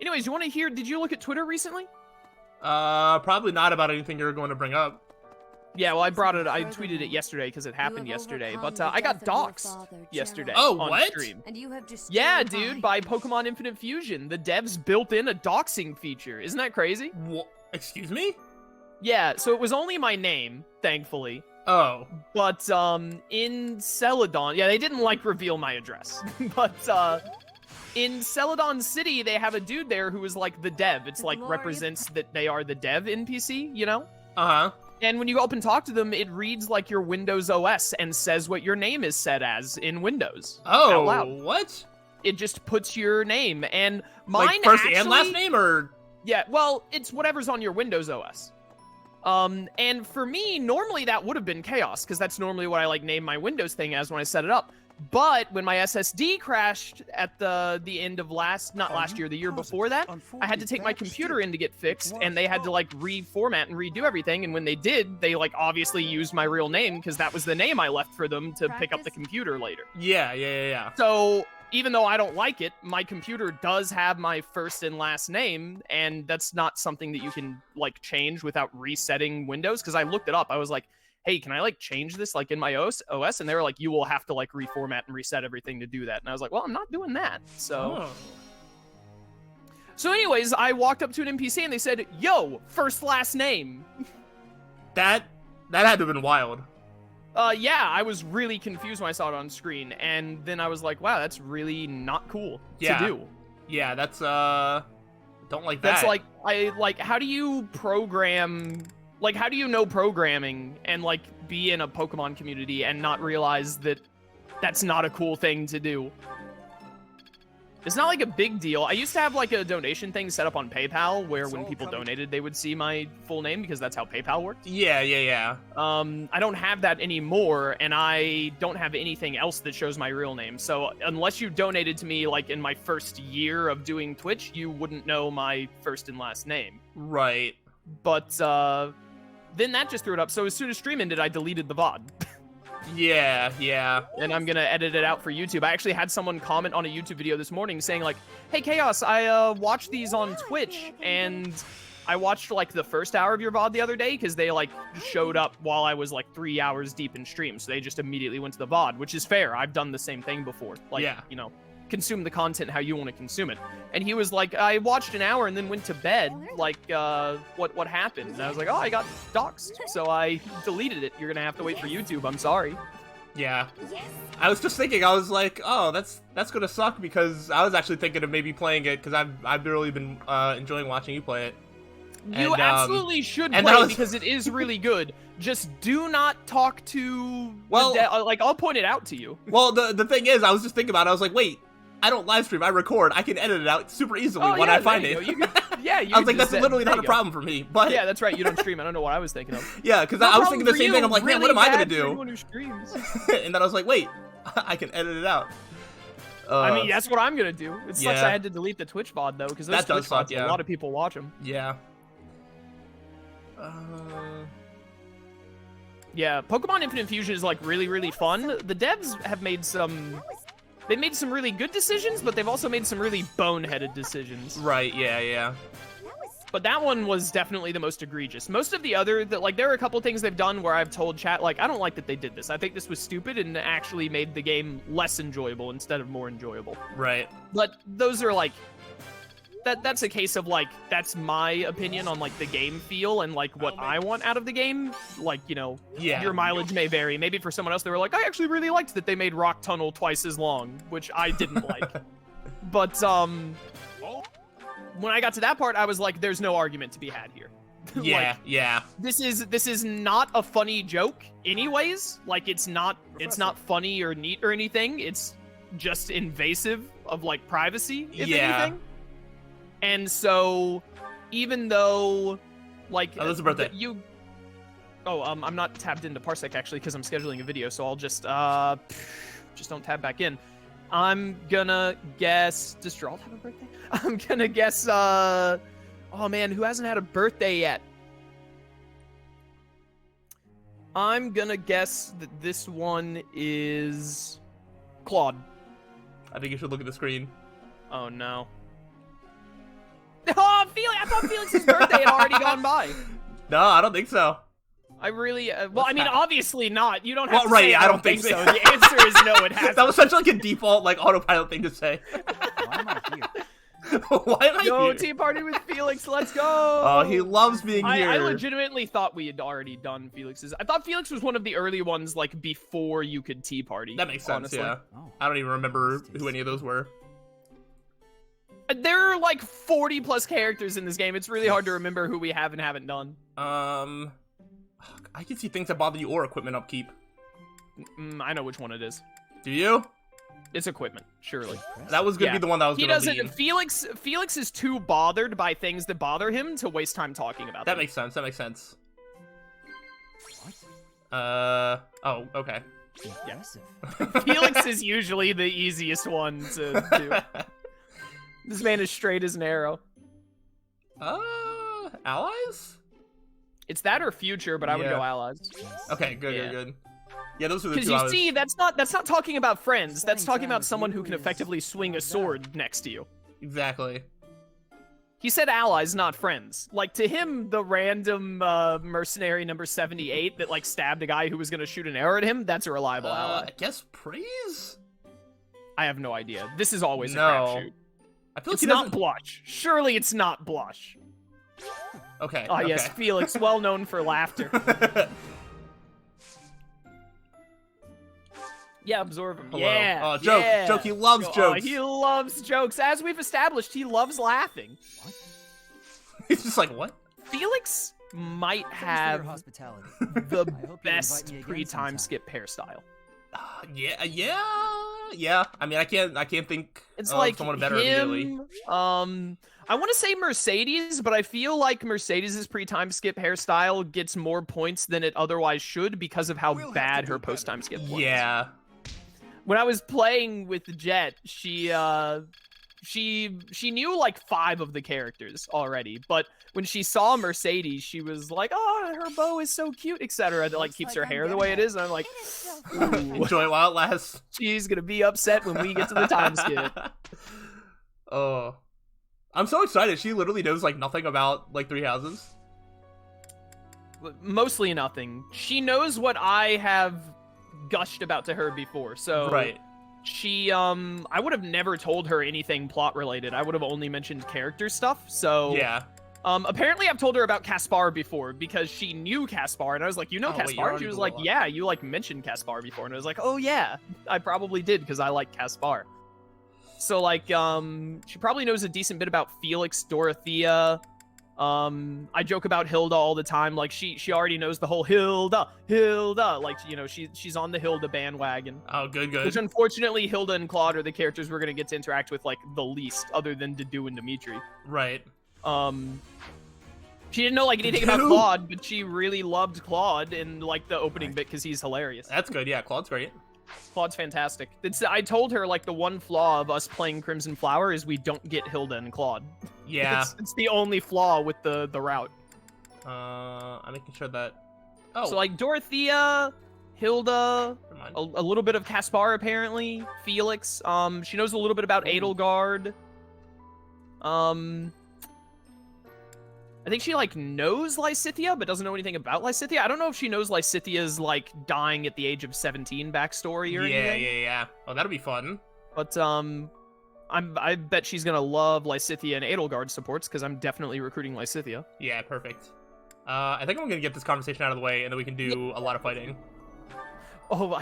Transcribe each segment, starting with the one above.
Anyways, you want to hear? Did you look at Twitter recently? Probably not about anything you're going to bring up. Yeah, well, I tweeted it yesterday because it happened yesterday, but I got doxxed yesterday on stream. Yeah, dude, by Pokemon Infinite Fusion. The devs built in a doxing feature. Isn't that crazy? What? Excuse me? Yeah, so it was only my name, thankfully. Oh. But, in Celadon, yeah, they didn't, like, reveal my address. But, in Celadon City, they have a dude there who is, like, the dev. It's, like, represents that they are the dev NPC, you know? Uh-huh. And when you go up and talk to them, it reads like your Windows OS and says what your name is set as in Windows. Oh, out loud. What? It just puts your name, and mine like first actually, and last name, or? Yeah, well, it's whatever's on your Windows OS. And for me, normally that would have been Chaos, because that's normally what I like name my Windows thing as when I set it up. But when my SSD crashed at the end of not last year, the year before that, I had to take my computer in to get fixed, and they had to like reformat and redo everything. And when they did, they like obviously used my real name because that was the name I left for them to pick up the computer later. Yeah. So even though I don't like it, my computer does have my first and last name, and that's not something that you can like change without resetting Windows. Because I looked it up, I was like, hey, can I like change this like in my OS? And they were like, you will have to like reformat and reset everything to do that. And I was like, well, I'm not doing that. So anyways, I walked up to an NPC and they said, yo, first last name. That had to have been wild. Yeah, I was really confused when I saw it on screen. And then I was like, wow, that's really not cool to do. Yeah, that's don't like that. That's like how do you program? Like, how do you know programming and, like, be in a Pokemon community and not realize that that's not a cool thing to do? It's not, like, a big deal. I used to have, like, a donation thing set up on PayPal where when people donated, they would see my full name because that's how PayPal worked. Yeah. I don't have that anymore, and I don't have anything else that shows my real name. So unless you donated to me, like, in my first year of doing Twitch, you wouldn't know my first and last name. Right. But, then that just threw it up. So as soon as stream ended, I deleted the VOD. Yeah. And I'm gonna edit it out for YouTube. I actually had someone comment on a YouTube video this morning saying like, hey, Chaos, I watched these on Twitch, and I watched like the first hour of your VOD the other day because they like showed up while I was like 3 hours deep in stream. So they just immediately went to the VOD, which is fair. I've done the same thing before. Like, you know, consume the content how you want to consume it. And he was like, I watched an hour and then went to bed. Like, what happened? And I was like, oh, I got doxxed. So I deleted it. You're gonna have to wait for YouTube. I'm sorry. Yeah. I was just thinking, I was like, oh, that's gonna suck, because I was actually thinking of maybe playing it because I've really been enjoying watching you play it. You absolutely should play it because it is really good. Just do not talk to like, I'll point it out to you. Well, the thing is, I was just thinking about it. I was like, wait, I don't live stream, I record. I can edit it out super easily when I find it. I was like, that's literally not a problem for me. But yeah, that's right. You don't stream. I don't know what I was thinking of. Yeah, because I was thinking the same thing. I'm like, man, what am I gonna do? Anyone who streams. And then I was like, wait, I can edit it out. I mean, that's what I'm gonna do. It sucks I had to delete the Twitch VOD though, because those Twitch VODs, a lot of people watch them. Yeah. Yeah, Pokemon Infinite Fusion is like really, really fun. The devs have made some really good decisions, but they've also made some really boneheaded decisions. Right, yeah. But that one was definitely the most egregious. Most of the other, like, there are a couple things they've done where I've told chat, like, I don't like that they did this. I think this was stupid and actually made the game less enjoyable instead of more enjoyable. Right. But those are, like, that's a case of, like, that's my opinion on, like, the game feel and, like, what I want out of the game. Like, you know, your mileage may vary. Maybe for someone else, they were like, I actually really liked that they made Rock Tunnel twice as long, which I didn't like. But, when I got to that part, I was like, there's no argument to be had here. Yeah. This is not a funny joke anyways. Like, it's not funny or neat or anything. It's just invasive of, like, privacy, if anything. And so, even though, like, oh, it's a birthday. I'm not tabbed into Parsec actually because I'm scheduling a video, so I'll just don't tab back in. I'm gonna guess. Does Gerald have a birthday? I'm gonna guess. Oh man, who hasn't had a birthday yet? I'm gonna guess that this one is Claude. I think you should look at the screen. Oh no. I thought Felix's birthday had already gone by. No, I don't think so. I really, well, I mean, obviously not. You don't have to right, say I don't think so. The answer is no, it hasn't. That was such like a default like autopilot thing to say. Why am I here? Why am I Yo, here? tea party with Felix, let's go! Oh, he loves being here. I legitimately thought we had already done Felix's. I thought Felix was one of the early ones, like, before you could tea party. That makes sense, honestly. yeah. Oh. I don't even remember who any of those were. There are, like, 40 plus characters in this game. It's really hard to remember who we have and haven't done. I can see things that bother you or equipment upkeep. I know which one it is. Do you? It's equipment, surely. That was gonna be the one that was He gonna doesn't. lean. Felix is too bothered by things that bother him to waste time talking about That them. makes sense. That makes sense. What? Oh, okay. Impressive. Felix is usually the easiest one to do. This man is straight as an arrow. Allies? It's that or future, but I would go allies. Okay, good, Yeah. good. Yeah, those are the Because two. you see, that's not talking about friends. That's talking about someone who can effectively swing a sword next to you. Exactly. He said allies, not friends. Like, to him, the random mercenary number 78 that, like, stabbed a guy who was gonna shoot an arrow at him, that's a reliable ally. I guess praise? I have no idea. This is always a No. crapshoot. I feel like It's he not doesn't... blush. Surely it's not blush. Okay. Oh, okay. yes, Felix, well known for laughter. Yeah, absorb him. Hello. Yeah. Oh, joke. Yeah. Joke. He loves Oh, jokes. he loves jokes. As we've established, he loves laughing. He's just like, what? Felix might Thanks for your have hospitality. the I hope you'll invite best me again pre-time sometime. skip hairstyle. Yeah. I mean, I can't think It's of like someone better immediately. him. I want to say Mercedes, but I feel like Mercedes' pre-time skip hairstyle gets more points than it otherwise should because of how bad her post-time skip was. Yeah. When I was playing with Jet, she knew like 5 of the characters already, but when she saw Mercedes, she was like, "Oh, her bow is so cute," etc. That like keeps her hair the way it is, and I'm like, "Ooh, Enjoy it while it lasts. she's gonna be upset when we get to the time skip." Oh. I'm so excited. She literally knows like nothing about like Three Houses. Mostly nothing. She knows what I have gushed about to her before, so Right. she I would have never told her anything plot related. I would have only mentioned character stuff. So Yeah. apparently I've told her about Caspar before because she knew Caspar, and I was like, "You know Oh, wait, you Caspar?" already She was blew like, up. "Yeah, you like mentioned Caspar before," and I was like, "Oh yeah, I probably did because I like Caspar." So like she probably knows a decent bit about Felix, Dorothea. I joke about Hilda all the time. Like she already knows the whole Hilda. Like, you know, she's on the Hilda bandwagon. Oh, good. Which unfortunately, Hilda and Claude are the characters we're gonna get to interact with like the least, other than Dedue and Dimitri. Right. She didn't know like anything about Dedue? Claude, but she really loved Claude in like the opening bit because he's hilarious. That's good. Yeah, Claude's great. Claude's fantastic. I told her like the one flaw of us playing Crimson Flower is we don't get Hilda and Claude. Yeah. It's the only flaw with the route. I'm making sure that. Oh. So like Dorothea, Hilda, never mind. a little bit of Caspar apparently, Felix. She knows a little bit about Edelgard. I think she like knows Lysithea, but doesn't know anything about Lysithea. I don't know if she knows Lysithea's like dying at the age of 17 backstory or anything. Yeah. Oh, that'll be fun. But I bet she's gonna love Lysithea and Edelgard supports because I'm definitely recruiting Lysithea. Yeah, perfect. I think I'm gonna get this conversation out of the way, and then we can do a lot of fighting. Oh,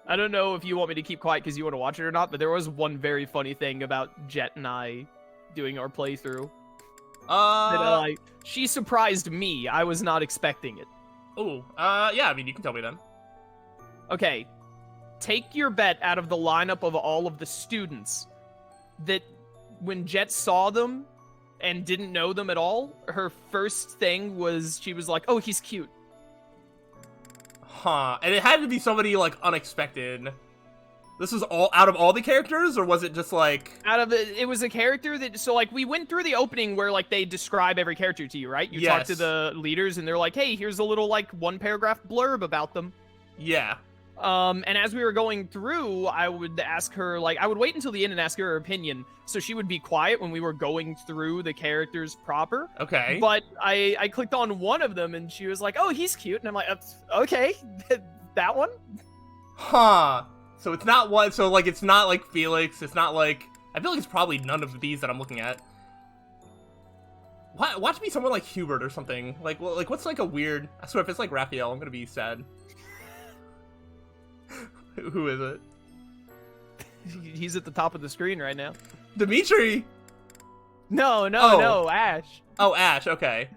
I don't know if you want me to keep quiet because you want to watch it or not, but there was one very funny thing about Jet and I doing our playthrough. She surprised me. I was not expecting it. Oh, yeah, I mean, you can tell me then. Okay, take your bet out of the lineup of all of the students that when Jet saw them and didn't know them at all, her first thing was she was like, "Oh, he's cute." Huh, and it had to be somebody, like, unexpected. This is all out of all the characters, or was it just, like... It was a character that, so, like, we went through the opening where, like, they describe every character to you, right? You talk to Yes. the leaders, and they're like, "Hey, here's a little, like, 1-paragraph blurb about them." Yeah. And as we were going through, I would ask her, like, I would wait until the end and ask her opinion. So she would be quiet when we were going through the characters proper. Okay. But I clicked on one of them and she was like, oh, he's cute. And I'm like, okay, that one? Huh. So it's not one, so like it's not like Felix, it's not like, I feel like it's probably none of these that I'm looking at. Watch me someone like Hubert or something. Like what's like a weird, I swear if it's like Raphael, I'm gonna be sad. Who is it? He's at the top of the screen right now. Dimitri! No, Ash. Oh, Ash, okay.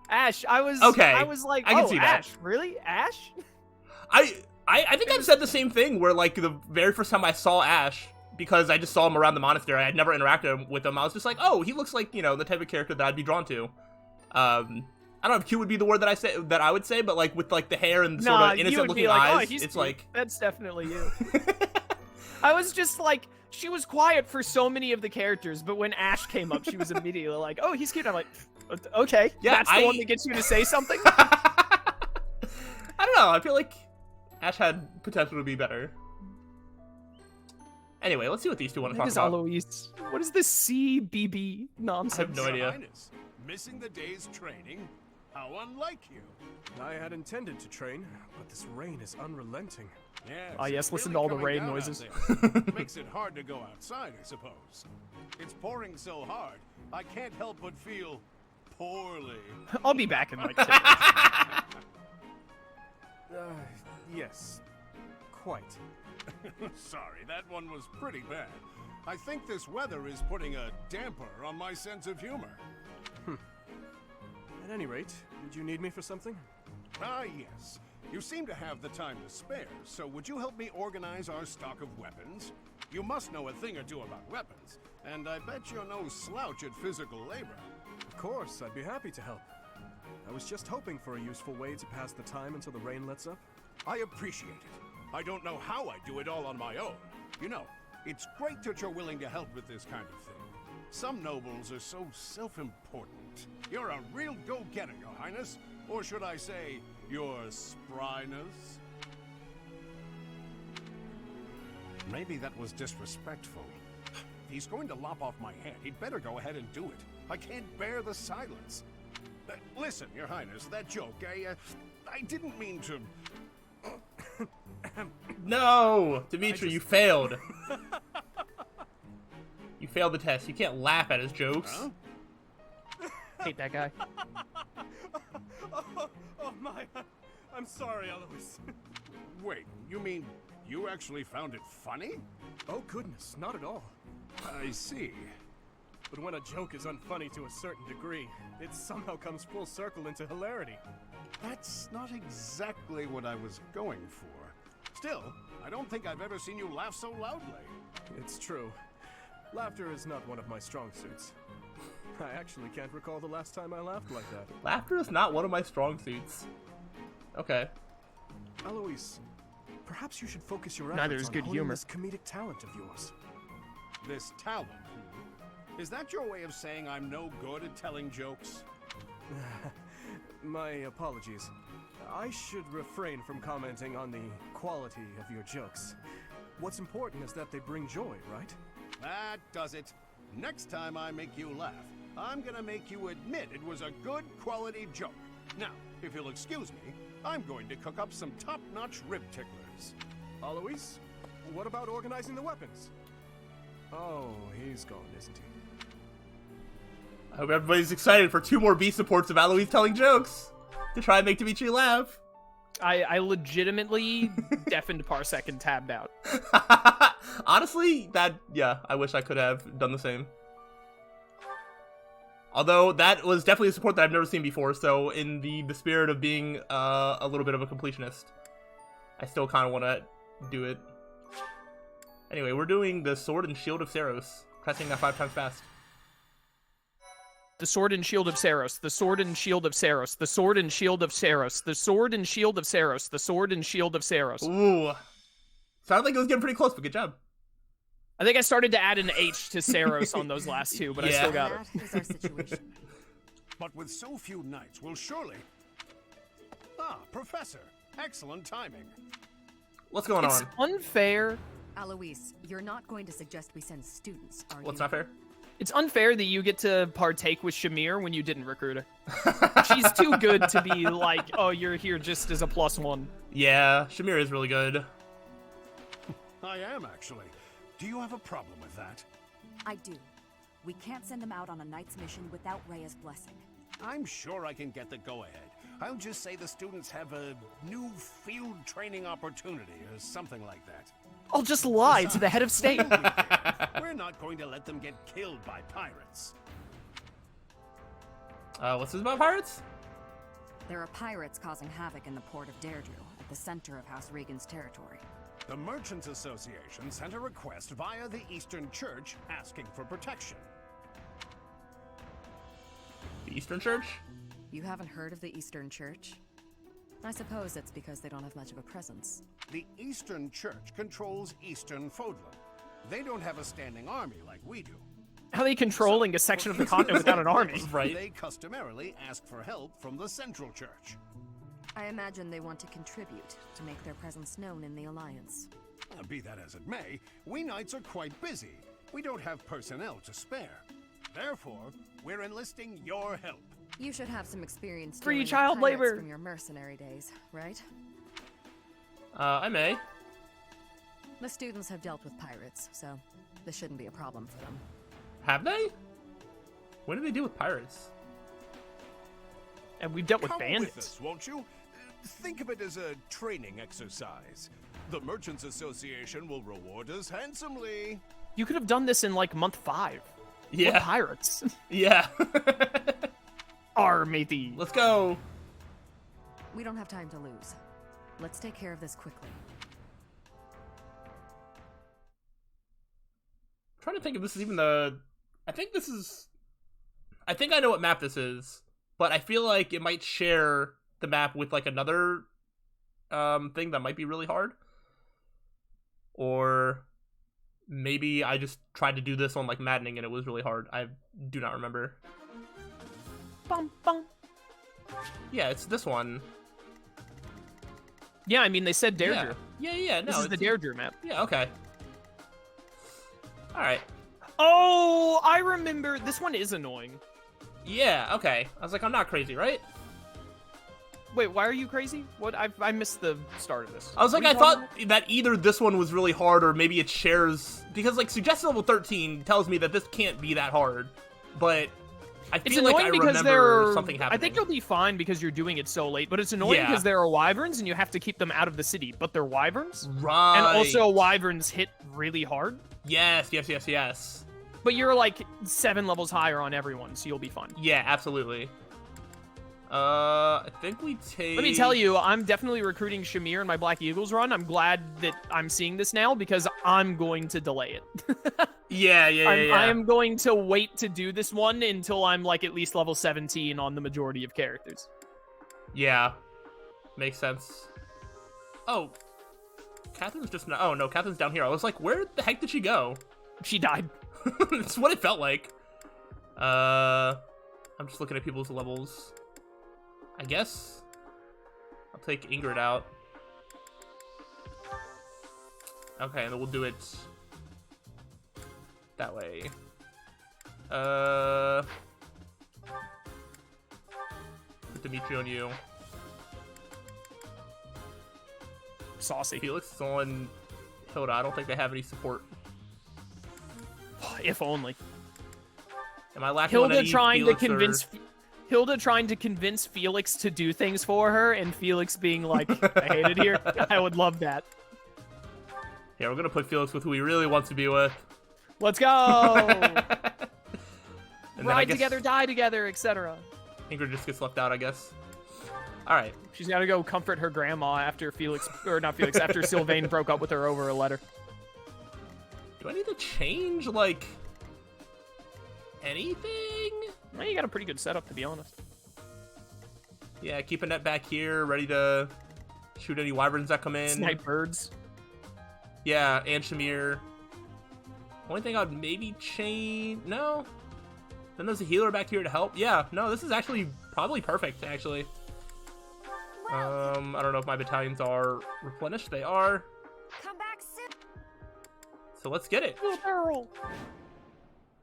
Ash, I was like, I can see that. Ash, really? Ash? I think I've said the same thing where like the very first time I saw Ash, because I just saw him around the monastery, I had never interacted with him, I was just like, oh, he looks like, you know, the type of character that I'd be drawn to. I don't know if cute would be the word that I would say, but like with like the hair and the sort of innocent looking eyes, oh, it's cute. like That's definitely you. I was just like, she was quiet for so many of the characters, but when Ash came up, she was immediately like, oh, he's cute. I'm like, okay, yeah, that's the one that gets you to say something? I don't know, I feel like Ash had potential to be better. Anyway, let's see what these two want to talk about. Alois. What is this CBB nonsense? I have no idea. Highness, missing the day's training? How unlike you. I had intended to train, but this rain is unrelenting. Yes, Ah, yes, it's listen really to all the coming rain down out noises. there. Makes it hard to go outside, I suppose. It's pouring so hard, I can't help but feel poorly. I'll be back in like 10 minutes. Yes, quite. Sorry, that one was pretty bad. I think this weather is putting a damper on my sense of humor. At any rate, did you need me for something? Ah, yes. You seem to have the time to spare, so would you help me organize our stock of weapons? You must know a thing or two about weapons, and I bet you're no slouch at physical labor. Of course, I'd be happy to help. I was just hoping for a useful way to pass the time until the rain lets up. I appreciate it. I don't know how I do it all on my own. You know, it's great that you're willing to help with this kind of thing. Some nobles are so self-important. You're a real go-getter, Your Highness. Or should I say, your spryness? Maybe that was disrespectful. If he's going to lop off my head, he'd better go ahead and do it. I can't bear the silence. Listen, Your Highness, that joke, I didn't mean to... No! Dimitri, you failed. You failed the test. You can't laugh at his jokes. Huh? Hate that guy. Oh my, I'm sorry, Alois. Wait, you mean you actually found it funny? Oh goodness, not at all. I see. But when a joke is unfunny to a certain degree, it somehow comes full circle into hilarity. That's not exactly what I was going for. Still, I don't think I've ever seen you laugh so loudly. It's true. Laughter is not one of my strong suits. I actually can't recall the last time I laughed like that. Laughter is not one of my strong suits. Okay. Alois, perhaps you should focus your Neither efforts is on good honing humor. this comedic talent of yours. This talent. Is that your way of saying I'm no good at telling jokes? My apologies. I should refrain from commenting on the quality of your jokes. What's important is that they bring joy, right? That does it. Next time I make you laugh, I'm gonna make you admit it was a good quality joke. Now, if you'll excuse me, I'm going to cook up some top-notch rib ticklers. Alois, what about organizing the weapons? Oh, he's gone, isn't he? I hope everybody's excited for 2 more B supports of Alois telling jokes to try and make Dimitri laugh. I legitimately deafened Parsec and tabbed out. Honestly, yeah, I wish I could have done the same. Although, that was definitely a support that I've never seen before, so in the spirit of being a little bit of a completionist, I still kind of want to do it. Anyway, we're doing the Sword and Shield of Slyroh, pressing that 5 times fast. The sword and shield of Slyroh, the sword and shield of Slyroh, the sword and shield of Slyroh, the sword and shield of Slyroh, the sword and shield of Slyroh. Ooh. Sounded like it was getting pretty close, but good job. I think I started to add an H to Slyroh on those last 2, but I still got it. That is our situation. But with so few knights, we'll surely... Ah, Professor. Excellent timing. What's going It's on? unfair. Alois, you're not going to suggest we send students, are you? What's not fair? It's unfair that you get to partake with Shamir when you didn't recruit her. She's too good to be like, oh, you're here just as a +1. Yeah, Shamir is really good. I am, actually. Do you have a problem with that? I do. We can't send them out on a knight's mission without Rhea's blessing. I'm sure I can get the go-ahead. I'll just say the students have a new field training opportunity or something like that. I'll just lie to the head of state. We're not going to let them get killed by pirates. What's this about pirates? There are pirates causing havoc in the port of Deirdre, at the center of House Regan's territory. The Merchants Association sent a request via the Eastern Church asking for protection. The Eastern Church? You haven't heard of the Eastern Church? I suppose it's because they don't have much of a presence. The Eastern Church controls Eastern Fodlan. They don't have a standing army like we do. How are they controlling a section of the continent without an army? Right. They customarily ask for help from the Central Church. I imagine they want to contribute to make their presence known in the Alliance. Be that as it may, we knights are quite busy. We don't have personnel to spare. Therefore, we're enlisting your help. You should have some experience Free dealing with child pirates labor. from your mercenary days, right? I may. The students have dealt with pirates, so this shouldn't be a problem for them. Have they? When did they deal with pirates? And we've dealt with Come bandits. with us, won't you? Think of it as a training exercise. The Merchants Association will reward us handsomely. You could have done this in like month 5. Yeah. What pirates? Yeah. Are matey. Let's go. We don't have time to lose. Let's take care of this quickly. I'm trying to think if this is even the... I think I know what map this is, but I feel like it might share the map with like another thing that might be really hard. Or maybe I just tried to do this on like Maddening and it was really hard. I do not remember. Bum, bum. Yeah, it's this one. Yeah, I mean, they said Deirdre. Yeah. No, This is the it's- Deirdre map. Yeah, okay. Alright. Oh, I remember. This one is annoying. Yeah, okay. I was like, I'm not crazy, right? Wait, why are you crazy? What? I missed the start of this. I was like, What are I you talking thought that either this one was really hard or maybe it shares... Because, like, suggested level 13 tells me that this can't be that hard. But I It's feel like annoying I because remember they're. something happening. I think you'll be fine because you're doing it so late, but it's annoying Yeah. because there are wyverns and you have to keep them out of the city. But they're wyverns, Right. and also wyverns hit really hard. Yes. But you're like 7 levels higher on everyone, so you'll be fine. Yeah, absolutely. I think we take... Let me tell you, I'm definitely recruiting Shamir in my Black Eagles run. I'm glad that I'm seeing this now because I'm going to delay it. Yeah. I am going to wait to do this one until I'm like at least level 17 on the majority of characters. Yeah. Makes sense. Oh. Catherine's just... Oh, no, Catherine's down here. I was like, where the heck did she go? She died. That's what it felt like. I'm just looking at people's levels. I guess I'll take Ingrid out. Okay, and then we'll do it that way. Put Dimitri on you. Saucy. Felix is on Hilda. I don't think they have any support. If only. Am I lacking on Hilda any trying Felix to convince Hilda trying to convince Felix to do things for her, and Felix being like, "I hate it here." I would love that. Yeah, we're gonna put Felix with who he really wants to be with. Let's go. And then I Ride guess together, die together, etc. Ingrid just gets left out, I guess. All right. She's got to go comfort her grandma after after Sylvain broke up with her over a letter. Do I need to change, like, anything? Well, you got a pretty good setup, to be honest. Yeah, keep a net back here, ready to shoot any wyverns that come in. Snipe birds. Yeah, and Shamir. Only thing I'd maybe change... No? Then there's a healer back here to help. Yeah, no, this is actually probably perfect, actually. I don't know if my battalions are replenished. They are. Come back soon. So let's get it.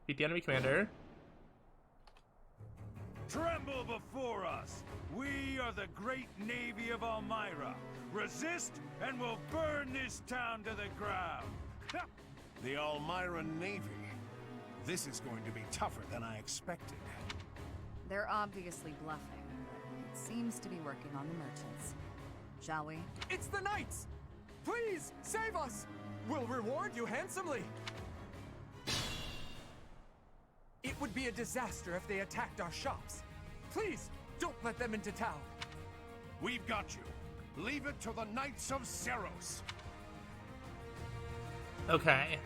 Beat the enemy commander. Tremble before us. We are the great navy of Elmira. Resist, and we'll burn this town to the ground. The Elmira Navy. This is going to be tougher than I expected. They're obviously bluffing, but it seems to be working on the merchants. Shall we? It's the knights! Please, save us! We'll reward you handsomely! It would be a disaster if they attacked our shops. Please, don't let them into town. We've got you. Leave it to the Knights of Slyroh. Okay.